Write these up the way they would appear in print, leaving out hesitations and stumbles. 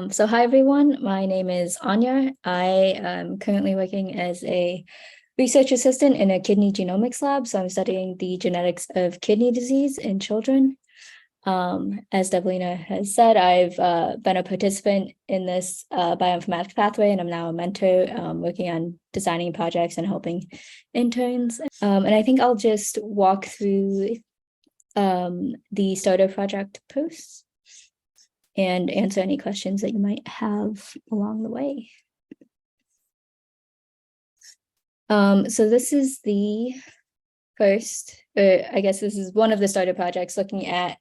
So hi everyone, my name is Anya. I am currently working as a research assistant in a kidney genomics lab. So I'm studying the genetics of kidney disease in children. As Devlina has said, I've been a participant in this bioinformatics pathway, and I'm now a mentor working on designing projects and helping interns. And I think I'll just walk through the starter project posts and answer any questions that you might have along the way. So this is the first, I guess this is one of the starter projects looking at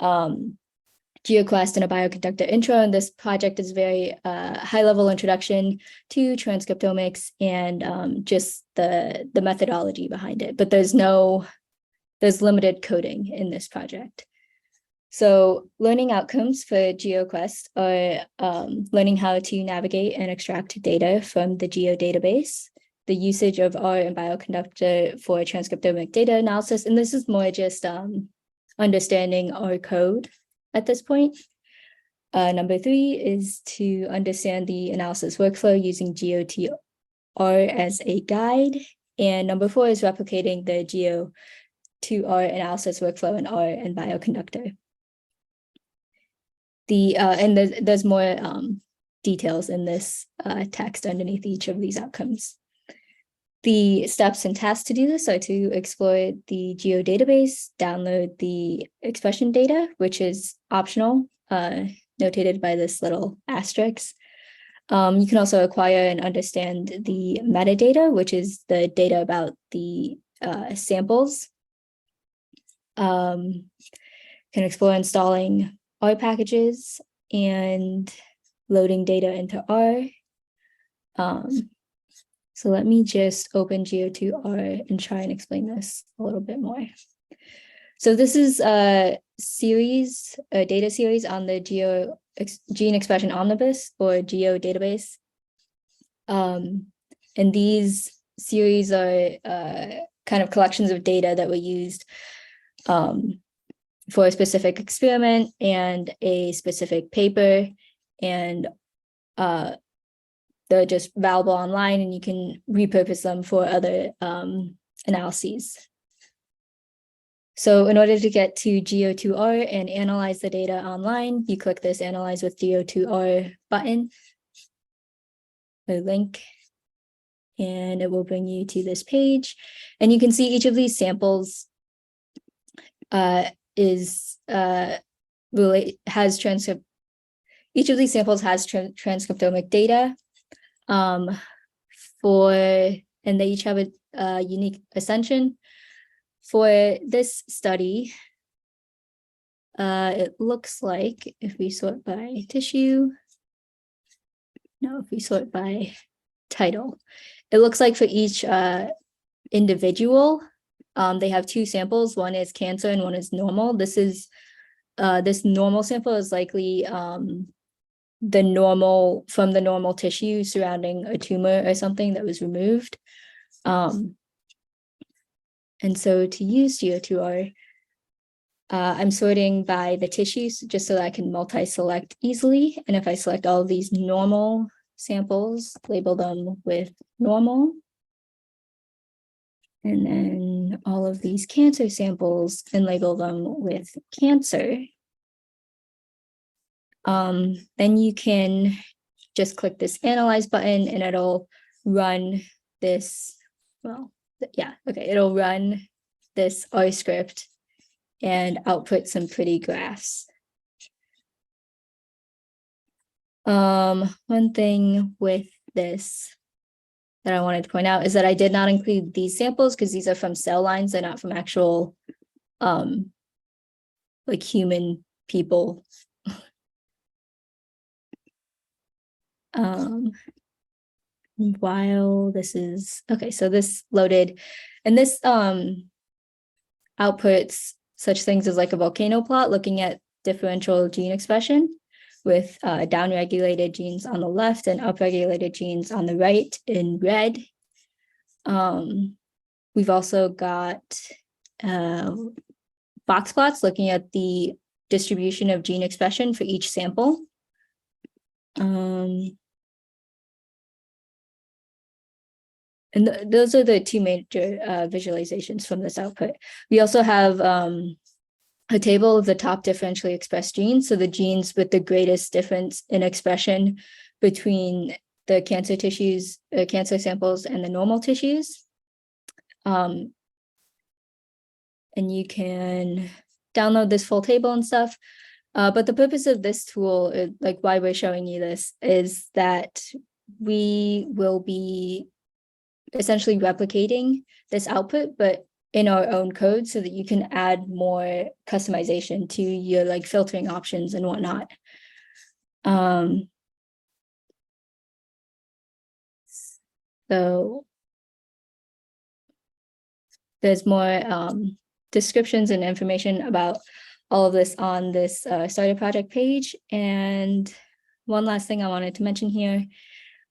GEOQuest and a Bioconductor-Intro. And this project is very high-level introduction to transcriptomics and just the methodology behind it. But there's limited coding in this project. So learning outcomes for GeoQuest are learning how to navigate and extract data from the Geo database, the usage of R and Bioconductor for transcriptomic data analysis. And this is more just understanding our code at this point. Number 3 is to understand the analysis workflow using GeoTR as a guide. And number 4 is replicating the GeoTR analysis workflow in R and Bioconductor. And there's more details in this text underneath each of these outcomes. The steps and tasks to do this are to explore the Geo database, download the expression data, which is optional, notated by this little asterisk. You can also acquire and understand the metadata, which is the data about the samples. Can explore installing R packages and loading data into R. So let me just open GeoTR and try and explain this a little bit more. So this is a data series on the gene expression omnibus or Geo database. And these series are kind of collections of data that were used for a specific experiment and a specific paper, and they're just available online and you can repurpose them for other analyses. So in order to get to GeoTR and analyze the data online, you click this Analyze with GeoTR button, the link, and it will bring you to this page. And you can see each of these samples each of these samples has transcriptomic data and they each have a unique ascension. For this study, it looks like if we sort by if we sort by title, it looks like for each individual, they have 2 samples. One is cancer and one is normal. This normal sample is likely from the normal tissue surrounding a tumor or something that was removed. And so to use GeoTR, I'm sorting by the tissues just so that I can multi-select easily. And if I select all of these normal samples, label them with normal, and then all of these cancer samples and label them with cancer, then you can just click this Analyze button and it'll run this, it'll run this R script and output some pretty graphs. One thing with this that I wanted to point out is that I did not include these samples because these are from cell lines. They're not from actual like human people. While this is okay, so this loaded, and this outputs such things as like a volcano plot looking at differential gene expression with downregulated genes on the left and upregulated genes on the right in red. We've also got box plots looking at the distribution of gene expression for each sample. And those are the two major visualizations from this output. We also have a table of the top differentially expressed genes, so the genes with the greatest difference in expression between the cancer tissues, cancer samples, and the normal tissues. And you can download this full table and stuff. But the purpose of this tool, like why we're showing you this, is that we will be essentially replicating this output, but in our own code so that you can add more customization to your like filtering options and whatnot. So there's more descriptions and information about all of this on this starter project page. And one last thing I wanted to mention here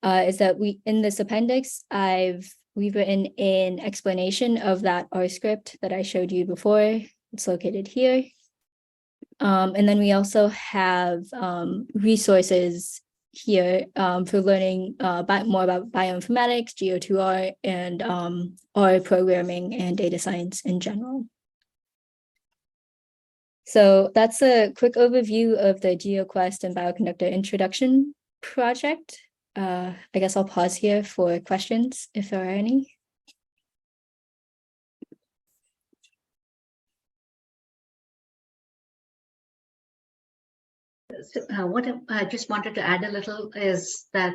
is that in this appendix, we've written an explanation of that R script that I showed you before. It's located here. And then we also have resources here for learning more about bioinformatics, GEO2R, and R programming and data science in general. So that's a quick overview of the GEOQuest and Bioconductor introduction project. I guess I'll pause here for questions if there are any. So, what I just wanted to add a little is that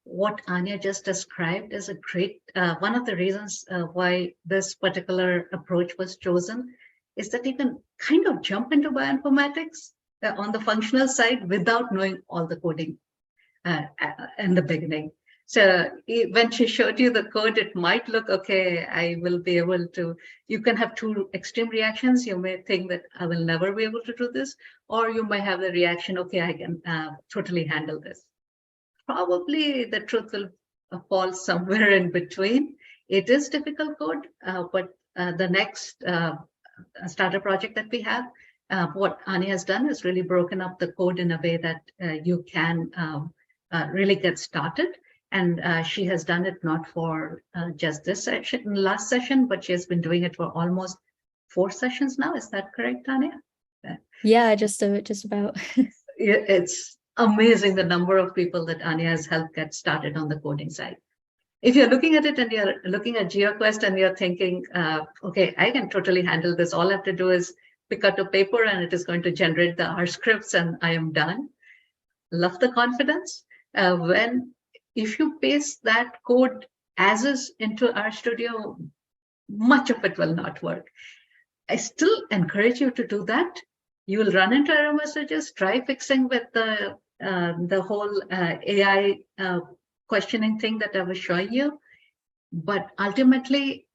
what Anya just described is a great, one of the reasons why this particular approach was chosen is that you can kind of jump into bioinformatics on the functional side without knowing all the coding in the beginning. So when she showed you the code, it might look, okay, I will be able to, you can have two extreme reactions. You may think that I will never be able to do this, or you might have the reaction, okay, I can totally handle this. Probably the truth will fall somewhere in between. It is difficult code, but the next starter project that we have, what Anya has done is really broken up the code in a way that you can really get started. And she has done it not for just this session, last session, but she has been doing it for almost 4 sessions now. Is that correct, Anya? Yeah, just about. It's amazing the number of people that Anya has helped get started on the coding side. If you're looking at it and you're looking at GeoQuest and you're thinking, okay, I can totally handle this. All I have to do is pick out a paper and it is going to generate the R scripts and I am done. Love the confidence. If you paste that code as is into RStudio, much of it will not work. I still encourage you to do that. You will run into error messages. Try fixing with the whole AI questioning thing that I was showing you. But ultimately,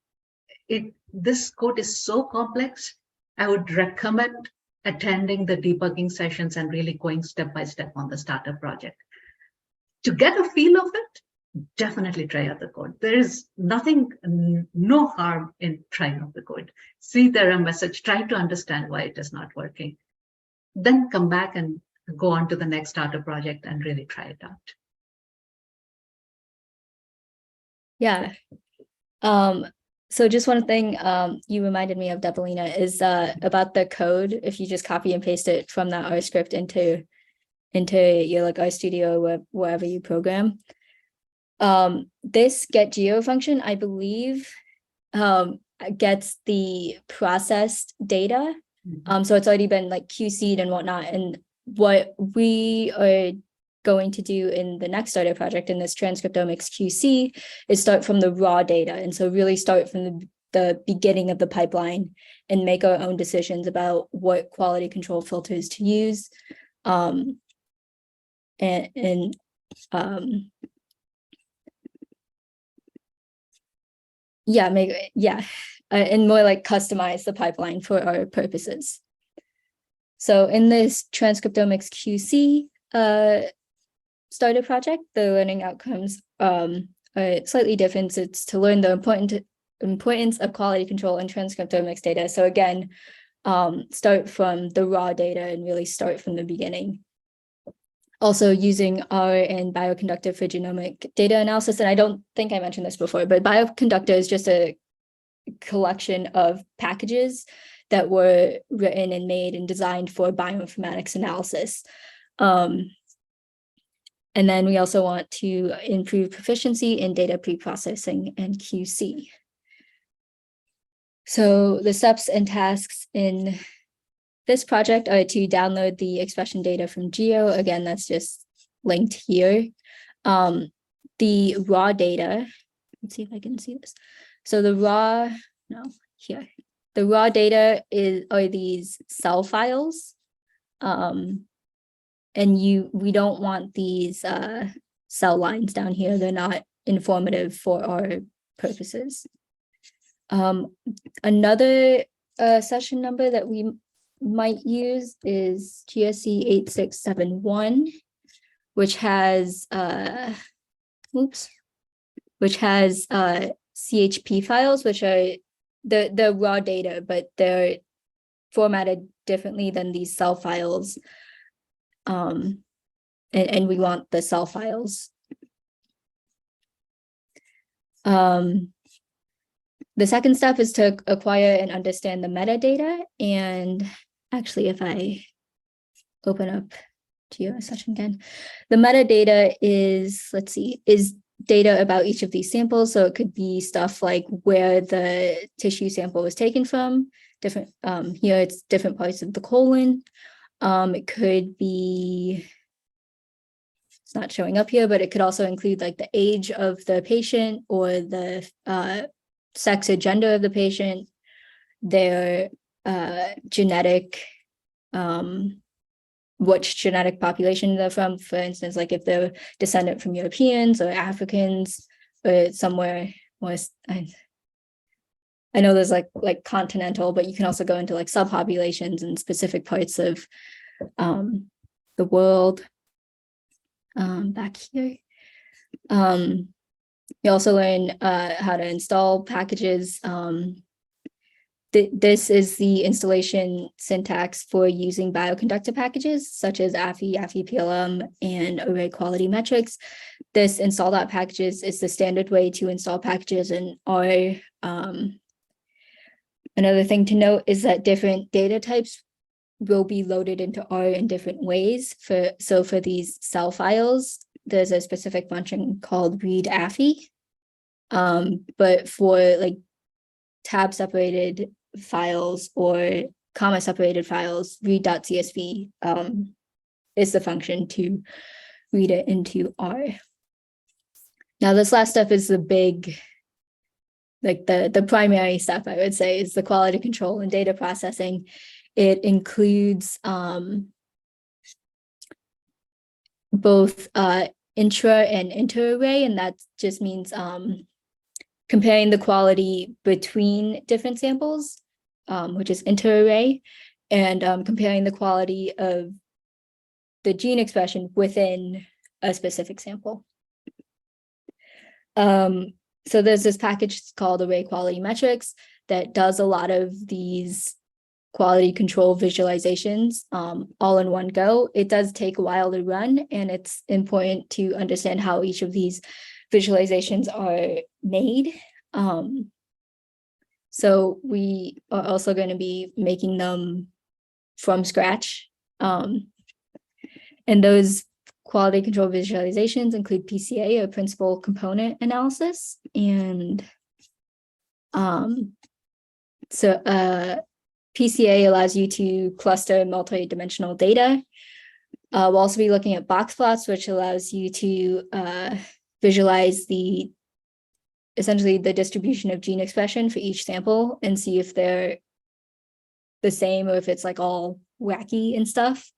this code is so complex, I would recommend attending the debugging sessions and really going step by step on the starter project. To get a feel of it, definitely try out the code. There is nothing, no harm in trying out the code. See the error message, try to understand why it is not working. Then come back and go on to the next starter project and really try it out. Yeah. So just one thing you reminded me of, Depolina, is about the code. If you just copy and paste it from that R script into your like RStudio or wherever you program. This getGeo function, I believe, gets the processed data. So it's already been like QC'd and whatnot. And what we are going to do in the next starter project in this TranscriptomicsQC is start from the raw data. And so really start from the beginning of the pipeline and make our own decisions about what quality control filters to use. And more like customize the pipeline for our purposes. So in this TranscriptomicsQC starter project, the learning outcomes are slightly different. It's to learn the importance of quality control in transcriptomics data. So again, start from the raw data and really start from the beginning. also using R and Bioconductor for genomic data analysis. And I don't think I mentioned this before, but Bioconductor is just a collection of packages that were written and made and designed for bioinformatics analysis. And then we also want to improve proficiency in data pre-processing and QC. So the steps and tasks in this project are to download the expression data from Geo. Again, that's just linked here. The raw data, let's see if I can see this. So the raw data are these cell files. And we don't want these cell lines down here. They're not informative for our purposes. Another session number that we might use is GSC 8671, which has CHP files, which are the raw data, but they're formatted differently than these cell files. And we want the cell files. The second step is to acquire and understand the metadata. And actually, if I open up Geo session again, the metadata is, let's see, is data about each of these samples. So it could be stuff like where the tissue sample was taken from, different, here it's different parts of the colon. It could be, it's not showing up here, but it could also include like the age of the patient or the sex or gender of the patient, their genetic, which genetic population they're from. For instance, like if they're descendant from Europeans or Africans or somewhere more, I know there's like continental, but you can also go into like subpopulations in specific parts of the world. Back here. You also learn how to install packages. This is the installation syntax for using bioconductor packages, such as AFI, AFI-PLM, and array quality metrics. This install.packages is the standard way to install packages in R. Another thing to note is that different data types will be loaded into R in different ways. So for these cell files, there's a specific function called read AFI. But for like tab separated files or comma separated files, read.csv is the function to read it into R. Now this last step is the big, like the primary step, I would say, is the quality control and data processing. It includes both intra and inter-array, and that just means comparing the quality between different samples, which is inter-array, and comparing the quality of the gene expression within a specific sample. So there's this package called Array Quality Metrics that does a lot of these quality control visualizations all in one go. It does take a while to run, and it's important to understand how each of these visualizations are made. So we are also going to be making them from scratch. And those quality control visualizations include PCA, or principal component analysis. And PCA allows you to cluster multi-dimensional data. We'll also be looking at box plots, which allows you to visualize essentially the distribution of gene expression for each sample and see if they're the same or if it's like all wacky and stuff.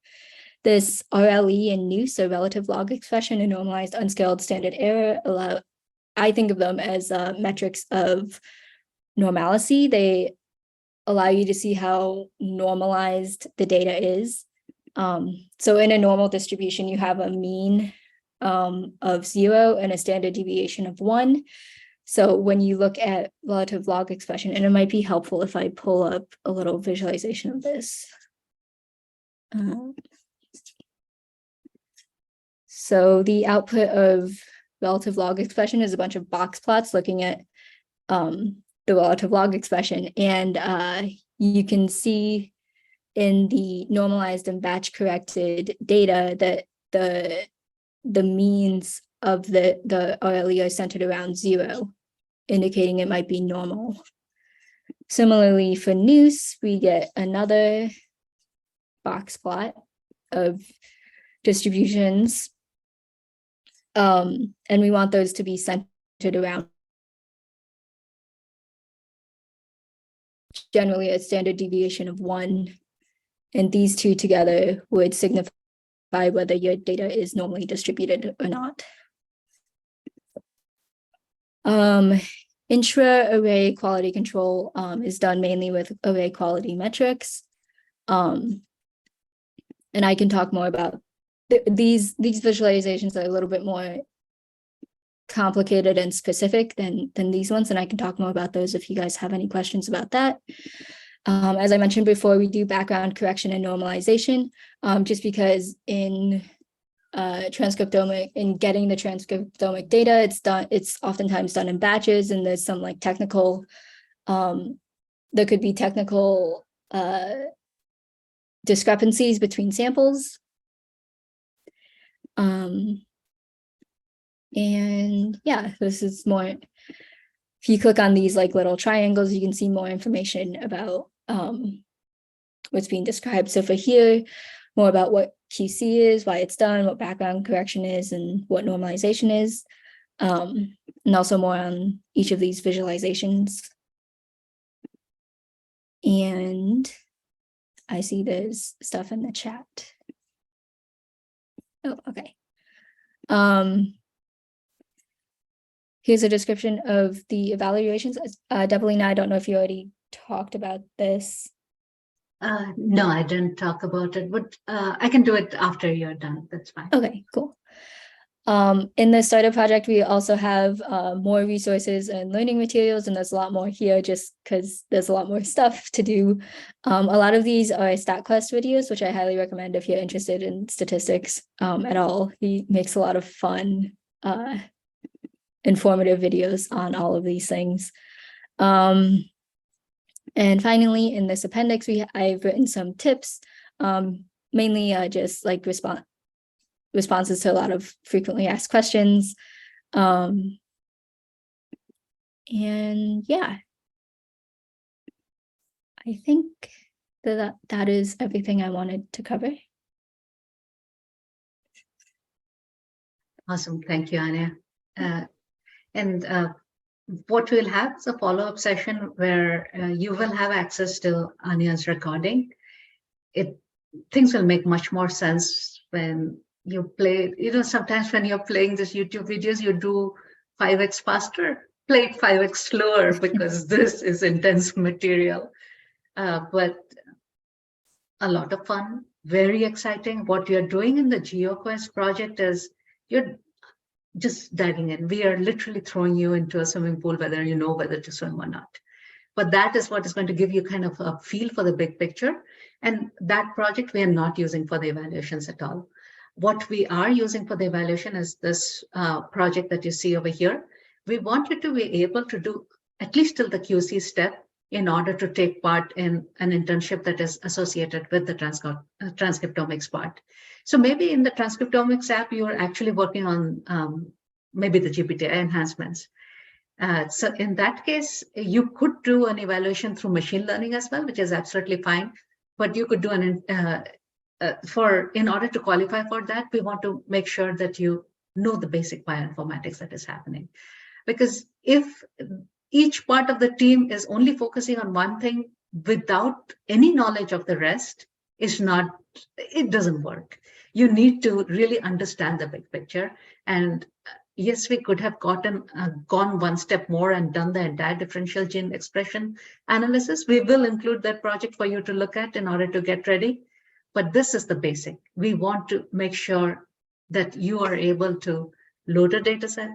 This RLE and NUSE, or relative log expression and normalized unscaled standard error, I think of them as metrics of normalcy. They allow you to see how normalized the data is. So in a normal distribution, you have a mean of 0 and a standard deviation of 1. So when you look at relative log expression, and it might be helpful if I pull up a little visualization of this. So the output of relative log expression is a bunch of box plots looking at the relative log expression. And you can see in the normalized and batch corrected data that the means of the RLE are centered around 0, indicating it might be normal. Similarly, for Noose, we get another box plot of distributions. And we want those to be centered around generally a standard deviation of 1. And these two together would signify whether your data is normally distributed or not. Intra-array quality control is done mainly with array quality metrics. And I can talk more about these visualizations are a little bit more complicated and specific than these ones, and I can talk more about those if you guys have any questions about that. As I mentioned before, we do background correction and normalization, just because in getting the transcriptomic data, it's oftentimes done in batches, and there's some like technical, there could be technical discrepancies between samples. And yeah, this is more, if you click on these like little triangles, you can see more information about what's being described. So for here, more about what QC is, why it's done, what background correction is, and what normalization is. And also more on each of these visualizations. And I see there's stuff in the chat. Oh, okay. Here's a description of the evaluations. Debbelina, I don't know if you already talked about this. No, I didn't talk about it, but I can do it after you're done. That's fine. Okay, cool. In the starter project, we also have more resources and learning materials, and there's a lot more here just because there's a lot more stuff to do. A lot of these are StatQuest videos, which I highly recommend if you're interested in statistics at all. He makes a lot of fun, informative videos on all of these things. And finally, in this appendix, I've written some tips, mainly just like responses to a lot of frequently asked questions. And yeah, I think that is everything I wanted to cover. Awesome. Thank you, Anya. What we'll have is a follow-up session where you will have access to Anya's recording. Things will make much more sense when you play. Sometimes when you're playing these YouTube videos, you do 5x faster, play it 5x slower because this is intense material. But a lot of fun, very exciting. What you're doing in the GeoQuest project is you're just diving in. We are literally throwing you into a swimming pool, whether you know whether to swim or not. But that is what is going to give you kind of a feel for the big picture. And that project we are not using for the evaluations at all. What we are using for the evaluation is this project that you see over here. We want you to be able to do at least till the QC step in order to take part in an internship that is associated with the transcriptomics part. So maybe in the transcriptomics app, you're actually working on maybe the GPTI enhancements. So in that case, you could do an evaluation through machine learning as well, which is absolutely fine. But you could do in order to qualify for that, we want to make sure that you know the basic bioinformatics that is happening. Because if each part of the team is only focusing on one thing without any knowledge of the rest, it doesn't work. You need to really understand the big picture. And yes, we could have gone one step more and done the entire differential gene expression analysis. We will include that project for you to look at in order to get ready. But this is the basic. We want to make sure that you are able to load a data set,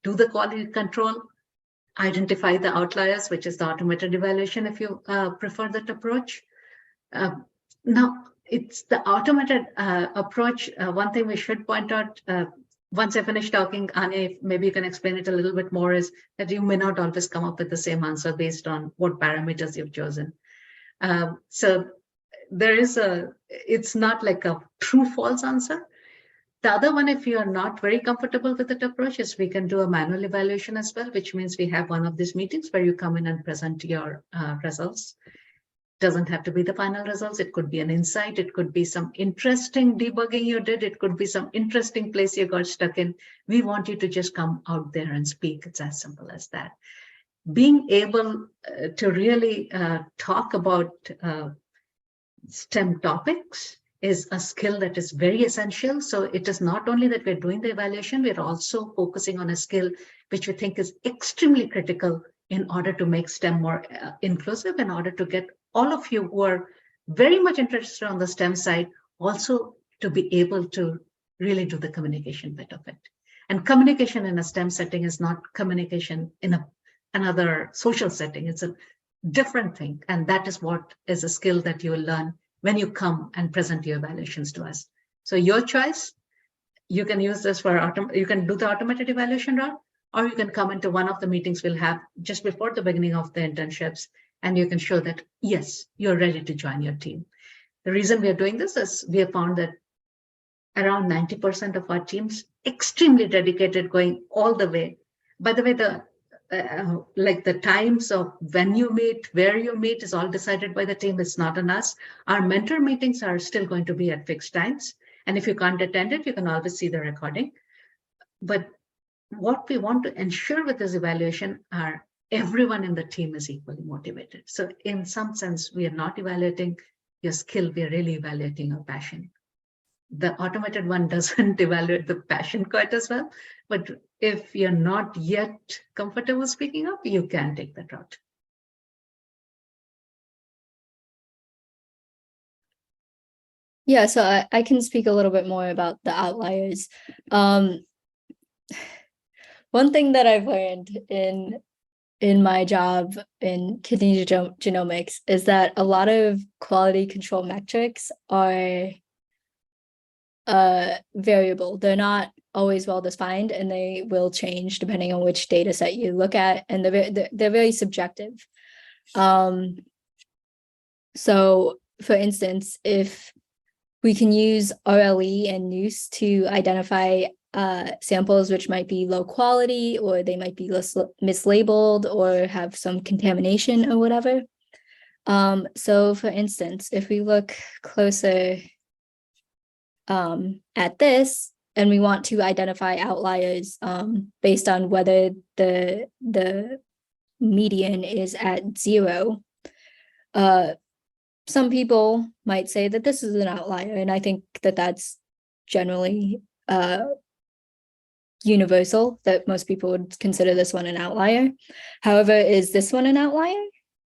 do the quality control, identify the outliers, which is the automated evaluation if you prefer that approach. Now, it's the automated approach. One thing we should point out, once I finish talking, Anya, maybe you can explain it a little bit more, is that you may not always come up with the same answer based on what parameters you've chosen. So there is it's not like a true false answer. The other one, if you are not very comfortable with that approach, is we can do a manual evaluation as well, which means we have one of these meetings where you come in and present your results. Doesn't have to be the final results. It could be an insight. It could be some interesting debugging you did. It could be some interesting place you got stuck in. We want you to just come out there and speak. It's as simple as that. Being able to really talk about STEM topics is a skill that is very essential. So it is not only that we're doing the evaluation, we're also focusing on a skill which we think is extremely critical in order to make STEM more inclusive, in order to get all of you who are very much interested on the STEM side also to be able to really do the communication bit of it. And communication in a STEM setting is not communication in another social setting. It's a different thing. And that is what is a skill that you will learn when you come and present your evaluations to us. So your choice, you can use this for, you can do the automated evaluation route, or you can come into one of the meetings we'll have just before the beginning of the internships, and you can show that, yes, you're ready to join your team. The reason we are doing this is we have found that around 90% of our teams extremely dedicated, going all the way. By the way, like the times of when you meet, where you meet is all decided by the team. It's not on us. Our mentor meetings are still going to be at fixed times. And if you can't attend it, you can always see the recording. But what we want to ensure with this evaluation are everyone in the team is equally motivated. So in some sense, we are not evaluating your skill, we are really evaluating your passion. The automated one doesn't evaluate the passion quite as well, but if you're not yet comfortable speaking up, you can take that route. Yeah, so I can speak a little bit more about the outliers. One thing that I've learned in my job in kidney genomics is that a lot of quality control metrics are variable. They're not always well defined, and they will change depending on which data set you look at, and they're very subjective. So for instance, if we can use RLE and NUSE to identify samples which might be low quality, or they might be mislabeled or have some contamination or whatever. So for instance, if we look closer at this, and we want to identify outliers based on whether the median is at 0, some people might say that this is an outlier, and I think that that's generally universal, that most people would consider this one an outlier. However, is this one an outlier?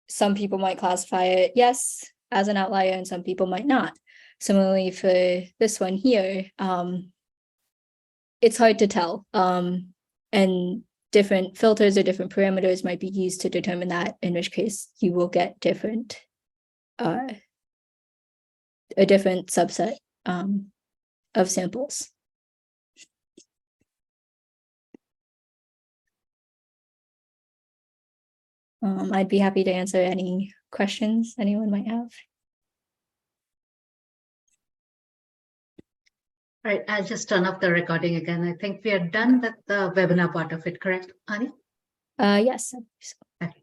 Some people might classify it, yes, as an outlier, and some people might not. Similarly, for this one here, it's hard to tell. And different filters or different parameters might be used to determine that, in which case you will get a different subset of samples. I'd be happy to answer any questions anyone might have. All right, I'll just turn off the recording again. I think we are done with the webinar part of it, correct, Ani? Yes. Okay.